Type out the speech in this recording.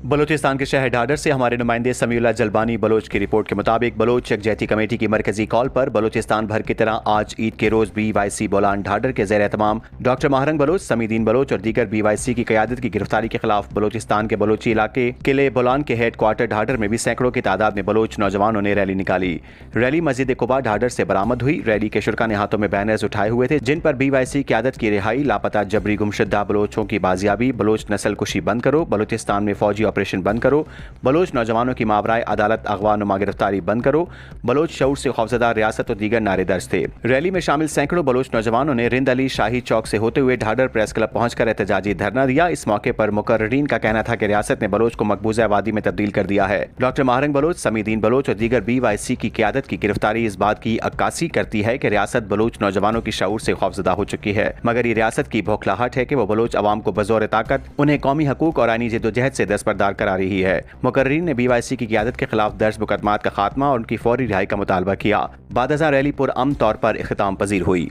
बलूचिस्तान के शहर ढाढर से हमारे नुमाइंदे समीउल्लाह जलबानी बलोच की रिपोर्ट के मुताबिक बलोच यकजहती कमेटी की मरकजी कॉल पर बलूचिस्तान भर की तरह आज ईद के रोज BYC बोलान ढाढर के ज़ेर एहतमाम डॉक्टर महारंग बलोच, समीदीन बलोच और दीगर BYC की क़यादत की गिरफ्तारी के खिलाफ बलूचिस्तान के बलोची इलाके किले बोलान के हेड क्वार्टर ढाढर में भी सैकड़ों की तादाद में बलोच नौजवानों ने रैली निकाली। रैली मस्जिद कुबा ढाढर से बरामद हुई। रैली के शुरा ने हाथों में बैनर्स उठाए हुए थे जिन पर BYC क़यादत की रिहाई, लापता जबरी गुमशुदा बलोचों की बाजियाबी, बलोच नस्ल कुशी बंद करो, बलूचिस्तान में फौजी ऑपरेशन बंद करो, बलोच नौजवानों की मावराए अदालत अगवा नुमा गिरफ्तारी बंद करो, बलोच शऊर से खौफजदा रियासत और दीगर नारे दर्ज थे। रैली में शामिल सैकड़ों बलोच नौजवानों ने रिंद अली शाही चौक से होते हुए ढाढर प्रेस क्लब पहुंचकर एहतजाजी धरना दिया। इस मौके पर मुकर्रीन का कहना था कि रियासत ने बलोच को मकबूजा आबादी में तब्दील कर दिया है। डॉक्टर महारंग बलोच, समीदीन बलोच और दीगर BYC की क़यादत की गिरफ्तारी इस बात की अक्कासी करती है कि रियासत बलोच नौजवानों की शऊर से खौफजदा हो चुकी है, मगर ये रियासत की बौखलाहट है कि वो बलोच अवाम को बजौर ताकत उन्हें कौमी हकूक और आईनी जद्दोजहद से दस्तबरदार करा रही है। मुकर्रीन ने BYC की क़यादत के खिलाफ दर्ज मुकदमात का खात्मा और उनकी फौरी रिहाई का मुतालबा किया। बाद रैली पुरअमन तौर पर इख्तिताम पजीर हुई।